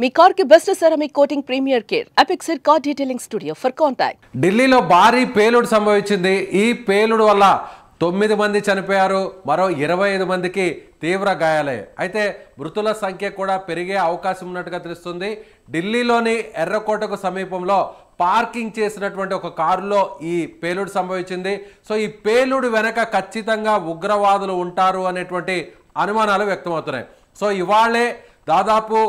మీ car కి best ceramic coating premier care apexer car detailing studio for contact. ఢిల్లీలో భారీ పేలుడు సంభవించింది. ఈ పేలుడు వల్ల 9 మంది చనిపోయారు, మరో 25 మందికి తీవ్ర గాయాలయ్యాయి. అయితే మృతుల సంఖ్య కూడా పెరిగే అవకాశం ఉన్నట్టుగా తెలుస్తుంది. ఢిల్లీలోని ఎర్రకోటకు సమీపంలో పార్కింగ్ చేసినటువంటి ఒక కారులో ఈ పేలుడు సంభవించింది. సో ఈ పేలుడు వెనక ఖచ్చితంగా ఉగ్రవాదులు ఉంటారు అనేటువంటి అనుమానాలు వ్యక్తమవుతున్నాయి. సో ఇవాళే దాదాపు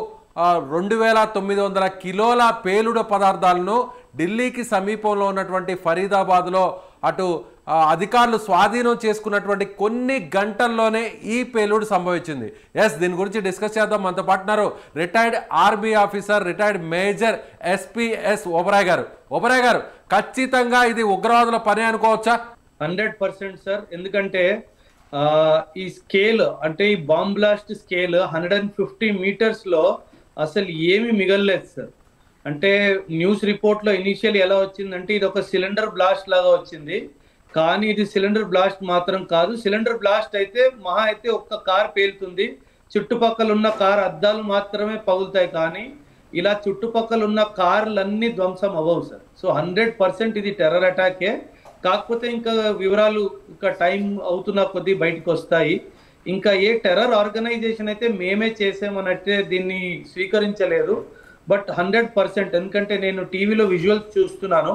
2900 కిలోల పేలుడు పదార్థాలను ఢిల్లీకి సమీపంలో ఉన్నటువంటి ఫరీదాబాద్లో అటు అధికారులు స్వాధీనం చేసుకున్నటువంటి కొన్ని గంటల్లోనే ఈ పేలుడు సంభవించింది. దీని గురించి డిస్కస్ చేద్దాం. మనతో పాటున్నారు retired army officer, retired major SPS Oberoi గారు. ఓబరాయ్ గారు, ఖచ్చితంగా ఇది ఉగ్రవాదుల పని అనుకోవచ్చా? 100% సార్. ఎందుకంటే ఈ స్కేల్ అంటే ఈ బాంబ్ బ్లాస్ట్ స్కేల్ 150 మీటర్స్ లో అసలు ఏమి మిగలలేదు సార్. అంటే న్యూస్ రిపోర్ట్ లో ఇనిషియల్ ఎలా వచ్చిందంటే ఇది ఒక సిలిండర్ బ్లాస్ట్ లాగా వచ్చింది, కానీ ఇది సిలిండర్ బ్లాస్ట్ మాత్రం కాదు. సిలిండర్ బ్లాస్ట్ అయితే మహా అయితే ఒక్క కార్ పేలుతుంది, చుట్టుపక్కల ఉన్న కార్ అద్దాలు మాత్రమే పగులుతాయి, కానీ ఇలా చుట్టుపక్కల ఉన్న కార్లన్నీ ధ్వంసం అవ్వవు సార్. సో 100% ఇది టెర్రర్ అటాకే. కాకపోతే ఇంకా వివరాలు ఇంకా టైం అవుతున్న కొద్దీ బయటకు వస్తాయి. ఇంకా ఏ టెర్రర్ ఆర్గనైజేషన్ అయితే మేమే చేసామన్నట్టే దీన్ని స్వీకరించలేదు. బట్ 100%, ఎందుకంటే నేను టీవీలో విజువల్స్ చూస్తున్నాను,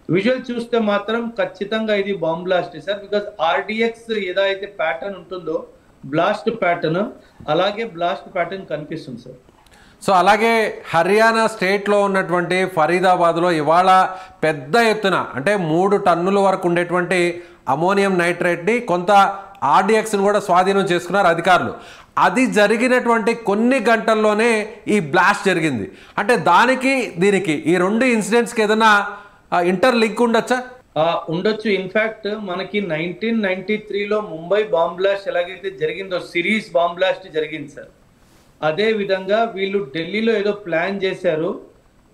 విజువల్ చూస్తే మాత్రం ఖచ్చితంగా ఇది bomb blast sir. Because RDX ఏదైతే ప్యాటర్న్ ఉంటుందో బ్లాస్ట్ ప్యాటర్న్, అలాగే బ్లాస్ట్ ప్యాటర్న్ కనిపిస్తుంది సార్. సో అలాగే హర్యానా స్టేట్లో ఉన్నటువంటి ఫరీదాబాద్లో ఇవాళ పెద్ద ఎత్తున అంటే 3 టన్నుల వరకు ఉండేటువంటి అమోనియం నైట్రేట్ని కొంత ఆర్డిఎక్స్ని కూడా స్వాధీనం చేసుకున్నారు అధికారులు. అది జరిగినటువంటి కొన్ని గంటల్లోనే ఈ బ్లాస్ట్ జరిగింది. అంటే దానికి దీనికి ఈ 2 ఇన్సిడెంట్స్కి ఏదైనా ఇంటర్ లింక్ ఉండొచ్చా? ఉండొచ్చు. ఇన్ఫ్యాక్ట్ మనకి 1993లో ముంబై బాంబ్ బ్లాస్ట్ ఎలాగైతే జరిగిందో సిరీస్ బాంబ్ బ్లాస్ట్ జరిగింది సార్. అదే విధంగా వీళ్ళు ఢిల్లీలో ఏదో ప్లాన్ చేశారు,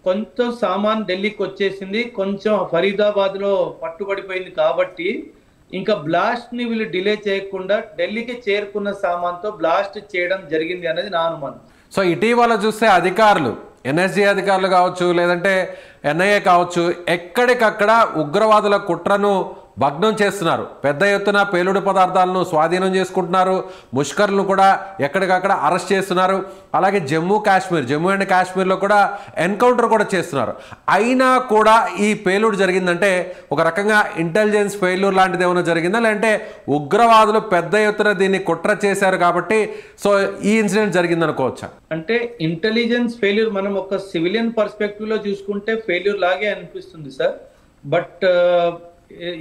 కొంచెం సామాన్ ఢిల్లీకి వచ్చేసింది, కొంచెం ఫరీదాబాద్లో పట్టుబడిపోయింది, కాబట్టి ఇంకా బ్లాస్ట్ని వీళ్ళు డిలే చేయకుండా ఢిల్లీకి చేరుకున్న సామాన్తో బ్లాస్ట్ చేయడం జరిగింది అనేది నా అనుమానం. సో ఇటీవల చూస్తే అధికారులు, ఎన్ఎస్జీ అధికారులు కావచ్చు, లేదంటే ఎన్ఐఏ కావచ్చు, ఎక్కడికక్కడ ఉగ్రవాదుల కుట్రను భగ్నం చేస్తున్నారు. పెద్ద ఎత్తున పేలుడు పదార్థాలను స్వాధీనం చేసుకుంటున్నారు, ముష్కర్లను కూడా ఎక్కడికక్కడ అరెస్ట్ చేస్తున్నారు. అలాగే జమ్మూ అండ్ కాశ్మీర్లో కూడా ఎన్కౌంటర్ కూడా చేస్తున్నారు. అయినా కూడా ఈ పేలుడు జరిగిందంటే ఒక రకంగా ఇంటెలిజెన్స్ ఫెయిల్యూర్ లాంటిది ఏమైనా జరిగిందా, లేదంటే ఉగ్రవాదులు పెద్ద ఎత్తున దీన్ని కుట్ర చేశారు కాబట్టి సో ఈ ఇన్సిడెంట్ జరిగింది అనుకోవచ్చా? అంటే ఇంటెలిజెన్స్ ఫెయిల్యూర్ మనం ఒక సివిలియన్ పర్స్పెక్టివ్ లో చూసుకుంటే ఫెయిల్యూర్ లాగే అనిపిస్తుంది సార్. బట్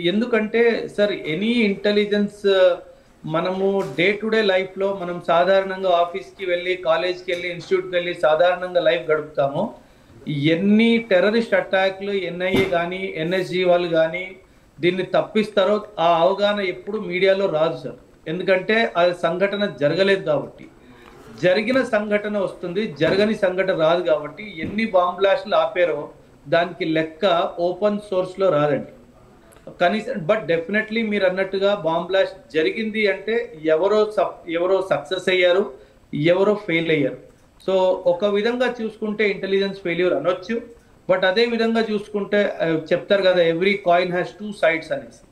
ఎందుకంటే సార్ ఎనీ ఇంటెలిజెన్స్ మనము డే టు డే లైఫ్లో మనం సాధారణంగా ఆఫీస్కి వెళ్ళి, కాలేజ్కి వెళ్ళి, ఇన్స్టిట్యూట్కి వెళ్ళి సాధారణంగా లైఫ్ గడుపుతాము. ఎన్ని టెర్రరిస్ట్ అటాక్లు ఎన్ఐఏ కానీ ఎన్ఎస్జీ వాళ్ళు కానీ దీన్ని తప్పిస్తారో ఆ అవగాహన ఎప్పుడు మీడియాలో రాదు సార్. ఎందుకంటే అది సంఘటన జరగలేదు కాబట్టి. జరిగిన సంఘటన వస్తుంది, జరగని సంఘటన రాదు కాబట్టి ఎన్ని బాంబ్ బ్లాస్ట్లు ఆపారో దానికి లెక్క ఓపెన్ సోర్స్లో రాదండి కనీసం. బట్ డెఫినెట్లీ మీరు అన్నట్టుగా బాంబ్ బ్లాస్ట్ జరిగింది అంటే ఎవరో సక్సెస్ అయ్యారు, ఎవరో ఫెయిల్ అయ్యారు. సో ఒక విధంగా చూసుకుంటే ఇంటెలిజెన్స్ ఫెయిల్యూర్ అనొచ్చు. బట్ అదే విధంగా చూసుకుంటే చెప్తారు కదా, ఎవ్రీ కాయిన్ హ్యాస్ 2 sides అనేసి.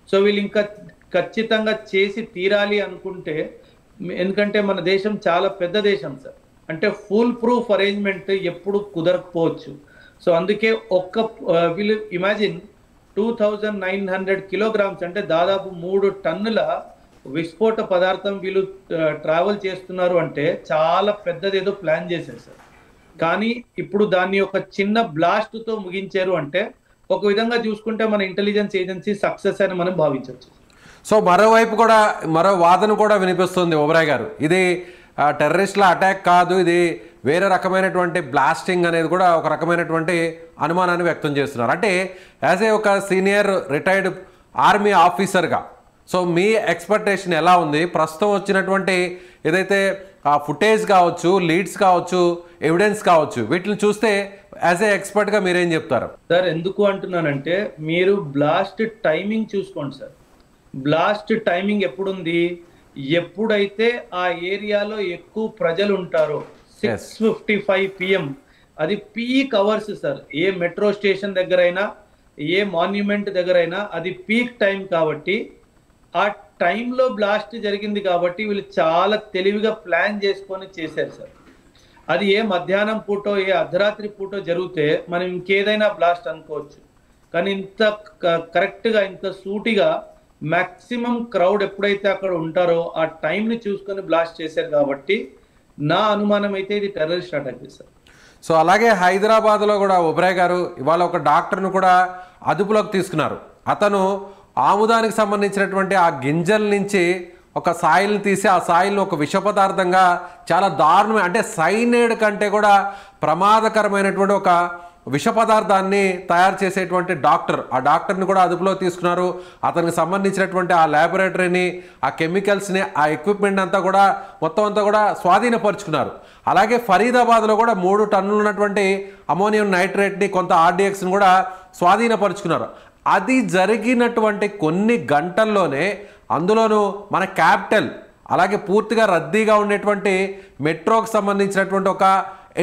సో వీళ్ళు ఇంకా ఖచ్చితంగా చేసి తీరాలి అనుకుంటే, ఎందుకంటే మన దేశం చాలా పెద్ద దేశం సార్, అంటే ఫుల్ ప్రూఫ్ అరేంజ్మెంట్ ఎప్పుడు కుదరకపోవచ్చు. సో అందుకే వీళ్ళు ఇమాజిన్ 2900 కిలోగ్రామ్స్ అంటే దాదాపు 3 టన్నుల విస్ఫోట పదార్థం వీళ్ళు ట్రావెల్ చేస్తున్నారు అంటే చాలా పెద్దది ఏదో ప్లాన్ చేశారు సార్. కానీ ఇప్పుడు దాన్ని ఒక చిన్న బ్లాస్ట్తో ముగించారు అంటే ఒక విధంగా చూసుకుంటే మన ఇంటెలిజెన్స్ ఏజెన్సీ సక్సెస్ అని మనం భావించవచ్చు. సో మరోవైపు కూడా మరో వాదన కూడా వినిపిస్తుంది ఓబరాయ్ గారు, ఇది టెర్రరిస్టుల అటాక్ కాదు, ఇది వేరే రకమైనటువంటి బ్లాస్టింగ్ అనేది కూడా ఒక రకమైనటువంటి అనుమానాన్ని వ్యక్తం చేస్తున్నారు. అంటే యాజ్ ఏ ఒక సీనియర్ రిటైర్డ్ ఆర్మీ ఆఫీసర్గా సో మీ ఎక్స్పెక్టేషన్ ఎలా ఉంది? ప్రస్తుతం వచ్చినటువంటి ఏదైతే ఫుటేజ్ కావచ్చు, లీడ్స్ కావచ్చు, ఎవిడెన్స్ కావచ్చు, వీటిని చూస్తే యాజ్ ఏ ఎక్స్పర్ట్గా మీరేం చెప్తారు? సార్ ఎందుకు అంటున్నానంటే మీరు బ్లాస్ట్ టైమింగ్ చూసుకోండి సార్. బ్లాస్ట్ టైమింగ్ ఎప్పుడుంది? ఎప్పుడైతే ఆ ఏరియాలో ఎక్కువ ప్రజలు ఉంటారో, 6:55 PM. అది పీక్ అవర్స్ సార్. ఏ మెట్రో స్టేషన్ దగ్గరైనా, ఏ మాన్యుమెంట్ దగ్గరైనా అది పీక్ టైం కాబట్టి ఆ టైంలో బ్లాస్ట్ జరిగింది కాబట్టి వీళ్ళు చాలా తెలివిగా ప్లాన్ చేసుకొని చేశారు సార్. అది ఏ మధ్యాహ్నం పూటో ఏ అర్ధరాత్రి పూటో జరిగితే మనం ఇంకేదైనా బ్లాస్ట్ అనుకోవచ్చు, కానీ ఇంత కరెక్ట్గా ఇంత సూటిగా మ్యాక్సిమం క్రౌడ్ ఎప్పుడైతే అక్కడ ఉంటారో ఆ టైంని చూసుకొని బ్లాస్ట్ చేశారు కాబట్టి నా అనుమానం అయితే ఇది టెర్రరిస్ట్ అటాక్ చేశారు. సో అలాగే హైదరాబాద్లో కూడా ఒబ్రాయ్ గారు ఇవాళ ఒక డాక్టర్ను కూడా అదుపులోకి తీసుకున్నారు. అతను ఆముదానికి సంబంధించినటువంటి ఆ గింజల నుంచి ఒక సాయిల్ని తీసి ఆ సాయిల్ని ఒక విష పదార్థంగా చాలా దారుణమైన, అంటే సైనైడ్ కంటే కూడా ప్రమాదకరమైనటువంటి ఒక విష పదార్థాన్ని తయారు చేసేటువంటి డాక్టర్, ఆ డాక్టర్ని కూడా అదుపులో తీసుకున్నారు. అతనికి సంబంధించినటువంటి ఆ ల్యాబొరేటరీని, ఆ కెమికల్స్ని, ఆ ఎక్విప్మెంట్ అంతా కూడా మొత్తం అంతా కూడా స్వాధీనపరుచుకున్నారు. అలాగే ఫరీదాబాద్లో కూడా 3 టన్నులు ఉన్నటువంటి అమోనియం నైట్రేట్ని, కొంత ఆర్డిఎక్స్ని కూడా స్వాధీనపరుచుకున్నారు. అది జరిగినటువంటి కొన్ని గంటల్లోనే అందులోనూ మన క్యాపిటల్ అలాగే పూర్తిగా రద్దీగా ఉండేటువంటి మెట్రోకి సంబంధించినటువంటి ఒక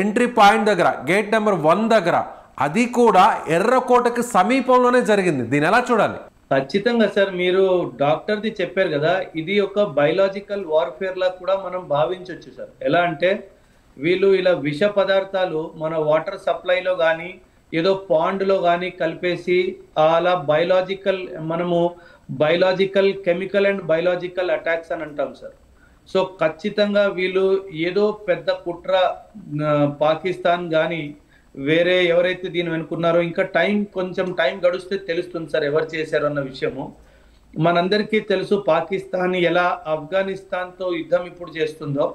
ఎంట్రీ పాయింట్ దగ్గర, గేట్ నెంబర్ 1 దగ్గర, అది కూడా ఎర్రకోటకి సమీపంలోనే జరిగింది. దీని ఎలా చూడాలి? ఖచ్చితంగా సార్, మీరు డాక్టర్ది చెప్పారు కదా, ఇది ఒక బయలాజికల్ వార్ఫేర్ లా కూడా మనం భావించవచ్చు సార్. ఎలా అంటే వీళ్ళు ఇలా విష పదార్థాలు మన వాటర్ సప్లైలో కానీ ఏదో పాండ్లో కానీ కలిపేసి అలా మనము biological, chemical and biological attacks అని అంటాం సార్. సో ఖచ్చితంగా వీళ్ళు ఏదో పెద్ద కుట్ర, పాకిస్తాన్ కానీ వేరే ఎవరైతే దీన్ని వెనుకున్నారో, ఇంకా కొంచెం టైం గడిస్తే తెలుస్తుంది సార్ ఎవరు చేశారు అన్న విషయము. మనందరికీ తెలుసు పాకిస్తాన్ ఎలా ఆఫ్ఘనిస్తాన్తో యుద్ధం ఇప్పుడు చేస్తుందో,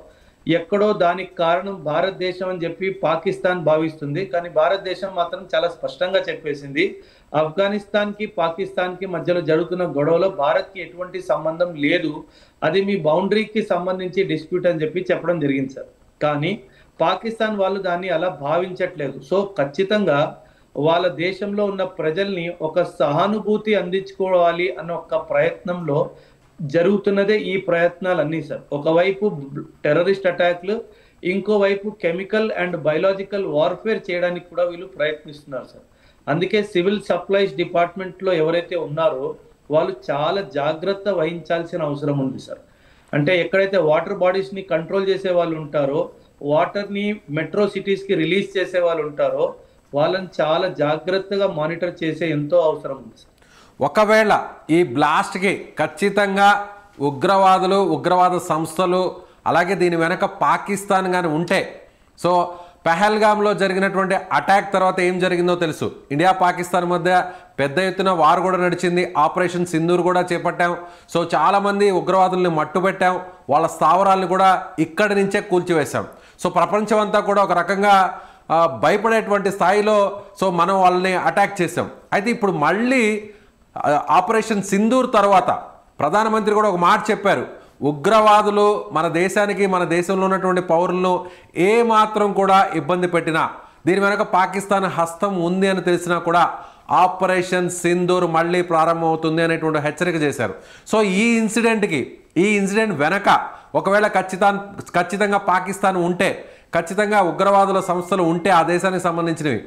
ఎక్కడో దానికి కారణం భారతదేశం అని చెప్పి పాకిస్తాన్ భావిస్తుంది. కానీ భారతదేశం మాత్రం చాలా స్పష్టంగా చెప్పేసింది, ఆఫ్ఘనిస్తాన్కి పాకిస్తాన్కి మధ్యలో జరుగుతున్న గొడవలో భారత్కి ఎటువంటి సంబంధం లేదు, అది మీ బౌండరీకి సంబంధించి డిస్ప్యూట్ అని చెప్పి చెప్పడం జరిగింది సార్. కానీ పాకిస్తాన్ వాళ్ళు దాన్ని అలా భావించట్లేదు. సో ఖచ్చితంగా వాళ్ళ దేశంలో ఉన్న ప్రజల్ని ఒక సహానుభూతి అందించుకోవాలి అన్న ఒక ప్రయత్నంలో జరుగుతున్నదే ఈ ప్రయత్నాలన్నీ సార్. ఒకవైపు టెర్రరిస్ట్ అటాక్లు, ఇంకోవైపు కెమికల్ అండ్ బయలాజికల్ వార్ఫేర్ చేయడానికి కూడా వీళ్ళు ప్రయత్నిస్తున్నారు సార్. అందుకే సివిల్ సప్లైస్ డిపార్ట్మెంట్లో ఎవరైతే ఉన్నారో వాళ్ళు చాలా జాగ్రత్త వహించాల్సిన అవసరం ఉంది సార్. అంటే ఎక్కడైతే వాటర్ బాడీస్ని కంట్రోల్ చేసే వాళ్ళు ఉంటారో, వాటర్ని మెట్రో సిటీస్కి రిలీజ్ చేసే వాళ్ళు ఉంటారో, వాళ్ళని చాలా జాగ్రత్తగా మానిటర్ చేసే ఎంతో అవసరం ఉంది సార్. ఒకవేళ ఈ బ్లాస్ట్కి ఖచ్చితంగా ఉగ్రవాదులు, ఉగ్రవాద సంస్థలు, అలాగే దీని వెనక పాకిస్తాన్ కానీ ఉంటే, సో పెహల్గామ్లో జరిగినటువంటి అటాక్ తర్వాత ఏం జరిగిందో తెలుసు. ఇండియా పాకిస్తాన్ మధ్య పెద్ద ఎత్తున వార్ కూడా నడిచింది. ఆపరేషన్ సింధూర్ కూడా చేపట్టాం. సో చాలామంది ఉగ్రవాదుల్ని మట్టుపెట్టాం, వాళ్ళ స్థావరాలను కూడా ఇక్కడి నుంచే కూల్చివేశాం. సో ప్రపంచం అంతా కూడా ఒక రకంగా భయపడేటువంటి స్థాయిలో సో మనం వాళ్ళని అటాక్ చేసాం. అయితే ఇప్పుడు మళ్ళీ ఆపరేషన్ సింధూర్ తర్వాత ప్రధానమంత్రి కూడా ఒక మాట చెప్పారు, ఉగ్రవాదులు మన దేశానికి, మన దేశంలో ఉన్నటువంటి పౌరులను ఏమాత్రం కూడా ఇబ్బంది పెట్టినా, దీని వెనక పాకిస్తాన్ హస్తం ఉంది అని తెలిసినా కూడా ఆపరేషన్ సింధూర్ మళ్ళీ ప్రారంభమవుతుంది అనేటువంటి హెచ్చరిక చేశారు. సో ఈ ఇన్సిడెంట్ వెనక ఒకవేళ ఖచ్చితంగా పాకిస్తాన్ ఉంటే, ఖచ్చితంగా ఉగ్రవాదుల సంస్థలు ఉంటే ఆ దేశానికి సంబంధించినవి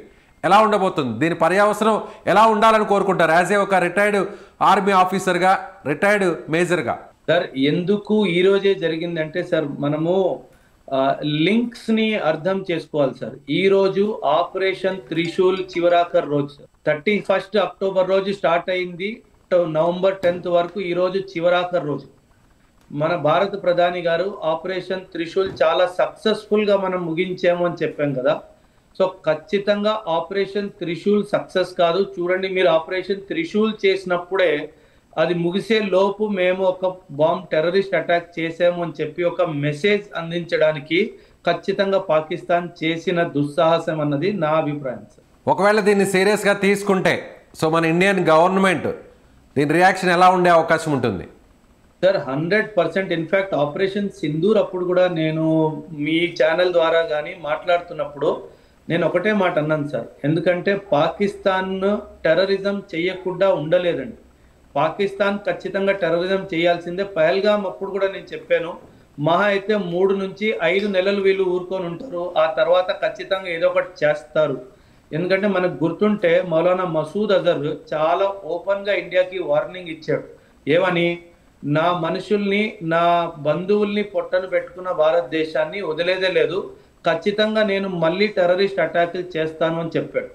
ఎలా ఉండబోతుంది, దీని పర్యవసనం ఎలా ఉండాలని కోరుకుంటారు యాజ్ ఏ ఒక రిటైర్డ్ ఆర్మీ ఆఫీసర్గా, రిటైర్డ్ మేజర్గా? సార్ ఎందుకు ఈ రోజే జరిగిందంటే సార్ మనము లింక్స్ ని అర్థం చేసుకోవాలి సార్. ఈ రోజు ఆపరేషన్ త్రిశూల్ చివరాఖర్ రోజు సార్. 31 అక్టోబర్ రోజు స్టార్ట్ అయింది, నవంబర్ 10th వరకు ఈ రోజు చివరాఖర్ రోజు. మన భారత ప్రధాని గారు ఆపరేషన్ త్రిశూల్ చాలా సక్సెస్ఫుల్ గా మనం ముగించాము అని చెప్పాం కదా. సో ఖచ్చితంగా ఆపరేషన్ త్రిశూల్ సక్సెస్ కాదు. చూడండి, మీరు ఆపరేషన్ త్రిశూల్ చేసినప్పుడే అది ముగిసే లోపు మేము ఒక టెర్రరిస్ట్ అటాక్ చేసాము అని చెప్పి ఒక మెసేజ్ అందించడానికి ఖచ్చితంగా పాకిస్తాన్ చేసిన దుస్సాహసం అన్నది నా అభిప్రాయం సార్. ఒకవేళ దీన్ని సీరియస్గా తీసుకుంటే సో మన ఇండియన్ గవర్నమెంట్ దీని రియాక్షన్ ఎలా ఉండే అవకాశం ఉంటుంది సార్? 100%. ఇన్ఫ్యాక్ట్ ఆపరేషన్ సింధూర్ అప్పుడు కూడా నేను మీ ఛానల్ ద్వారా కానీ మాట్లాడుతున్నప్పుడు నేను ఒకటే మాట అన్నాను సార్, ఎందుకంటే పాకిస్తాన్ టెర్రరిజం చేయకుండా ఉండలేదండి. పాకిస్తాన్ ఖచ్చితంగా టెర్రరిజం చేయాల్సిందే. పహల్గామ్ అప్పుడు కూడా నేను చెప్పాను, మహా అయితే 3 నుంచి 5 నెలలు వీళ్ళు ఊరుకొని ఉంటారు. ఆ తర్వాత ఖచ్చితంగా ఏదో ఒకటి చేస్తారు. ఎందుకంటే మనకు గుర్తుంటే మౌలానా మసూద్ అజర్ చాలా ఓపెన్ గా ఇండియాకి వార్నింగ్ ఇచ్చాడు. ఏమని? నా మనుషుల్ని, నా బంధువుల్ని పొట్టను పెట్టుకున్న భారతదేశాన్ని వదిలేదే లేదు, ఖచ్చితంగా నేను మళ్ళీ టెర్రరిస్ట్ అటాకులు చేస్తాను అని చెప్పాడు.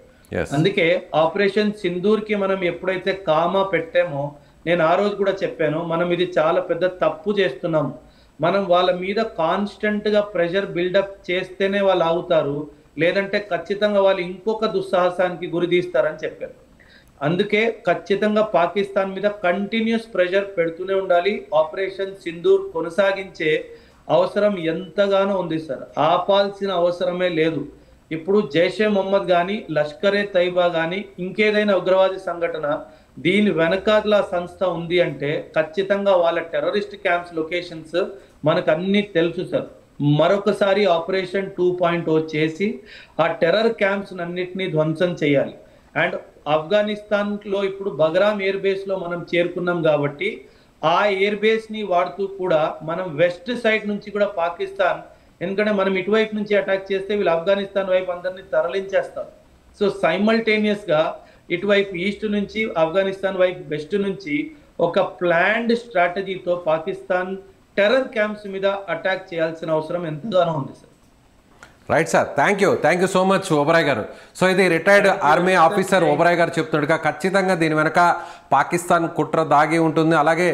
అందుకే ఆపరేషన్ సింధూర్ కి మనం ఎప్పుడైతే కామా పెట్టామో, నేను ఆ రోజు కూడా చెప్పాను, మనం ఇది చాలా పెద్ద తప్పు చేస్తున్నాము. మనం వాళ్ళ మీద కాన్స్టెంట్ గా ప్రెషర్ బిల్డప్ చేస్తేనే వాళ్ళు ఆగుతారు, లేదంటే ఖచ్చితంగా వాళ్ళు ఇంకొక దుస్సాహసానికి గురి తీస్తారని చెప్పారు. అందుకే ఖచ్చితంగా పాకిస్తాన్ మీద కంటిన్యూస్ ప్రెషర్ పెడుతూనే ఉండాలి. ఆపరేషన్ సింధూర్ కొనసాగించే అవసరం ఎంతగానో ఉంది సార్, ఆపాల్సిన అవసరమే లేదు. ఇప్పుడు జైషే మొహమ్మద్ కానీ, లష్కరే తైబా కానీ, ఇంకేదైనా ఉగ్రవాది సంఘటన దీని వెనకాల సంస్థ ఉంది అంటే ఖచ్చితంగా వాళ్ళ టెర్రరిస్ట్ క్యాంప్స్ లొకేషన్స్ మనకు అన్ని తెలుసు సార్. మరొకసారి ఆపరేషన్ 2.0 చేసి ఆ టెర్రర్ క్యాంప్స్ అన్నిటినీ ధ్వంసం చేయాలి. అండ్ ఆఫ్ఘనిస్తాన్ లో ఇప్పుడు బగ్రామ్ ఎయిర్ బేస్ లో మనం చేరుకున్నాం కాబట్టి ఆ ఎయిర్ బేస్ ని వాడుతూ కూడా మనం వెస్ట్ సైడ్ నుంచి కూడా పాకిస్తాన్, ఎందుకంటే మనం ఇటువైపు నుంచి అటాక్ చేస్తే వీళ్ళు ఆఫ్ఘనిస్తాన్ వైపు అందరినీ తరలించేస్తారు. సో సైమల్టేనియస్ గా ఇటువైపు ఈస్ట్ నుంచి, ఆఫ్ఘనిస్తాన్ వైపు వెస్ట్ నుంచి ఒక ప్లాన్డ్ స్ట్రాటజీతో పాకిస్తాన్ టెర్రర్ క్యాంప్స్ మీద అటాక్ చేయాల్సిన అవసరం ఎంతగానో ఉంది sir. Right sir, thank you so much Oberoi గారు. సో ఇది రిటైర్డ్ ఆర్మీ ఆఫీసర్ ఓబరాయ్ గారు చెప్తున్నట్టుగా ఖచ్చితంగా దీని వెనక పాకిస్తాన్ కుట్ర దాగి ఉంటుంది. అలాగే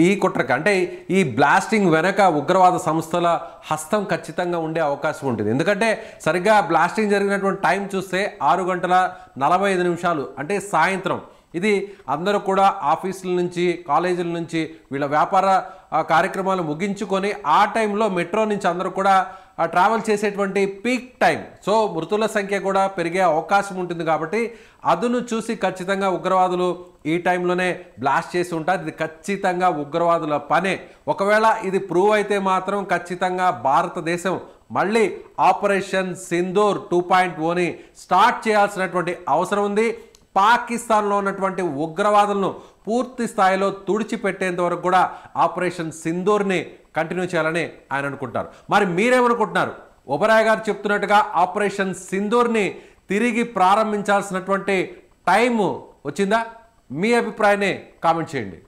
ఈ కుట్రకి అంటే ఈ బ్లాస్టింగ్ వెనక ఉగ్రవాద సంస్థల హస్తం ఖచ్చితంగా ఉండే అవకాశం ఉంటుంది. ఎందుకంటే సరిగ్గా బ్లాస్టింగ్ జరిగినటువంటి టైం చూస్తే 6:45 అంటే సాయంత్రం. ఇది అందరూ కూడా ఆఫీసుల నుంచి, కాలేజీల నుంచి వీళ్ళ వ్యాపార కార్యక్రమాలు ముగించుకొని ఆ టైంలో మెట్రో నుంచి అందరూ కూడా ట్రావెల్ చేసేటువంటి పీక్ టైం. సో మృతుల సంఖ్య కూడా పెరిగే అవకాశం ఉంటుంది. కాబట్టి అదును చూసి ఖచ్చితంగా ఉగ్రవాదులు ఈ టైంలోనే బ్లాస్ట్ చేసి ఉంటారు. ఇది ఖచ్చితంగా ఉగ్రవాదుల పనే. ఒకవేళ ఇది ప్రూవ్ అయితే మాత్రం ఖచ్చితంగా భారతదేశం మళ్ళీ ఆపరేషన్ సింధూర్ 2.0ని స్టార్ట్ చేయాల్సినటువంటి అవసరం ఉంది. పాకిస్తాన్లో ఉన్నటువంటి ఉగ్రవాదులను పూర్తి స్థాయిలో తుడిచిపెట్టేంత వరకు కూడా ఆపరేషన్ సింధూర్ని కంటిన్యూ చేయాలని ఆయన అనుకుంటారు. మరి మీరేమనుకుంటున్నారు? ఓబరాయ్ గారు చెప్తున్నట్టుగా ఆపరేషన్ సింధూర్ని తిరిగి ప్రారంభించాల్సినటువంటి టైం వచ్చిందా? మీ అభిప్రాయాన్ని కామెంట్ చేయండి.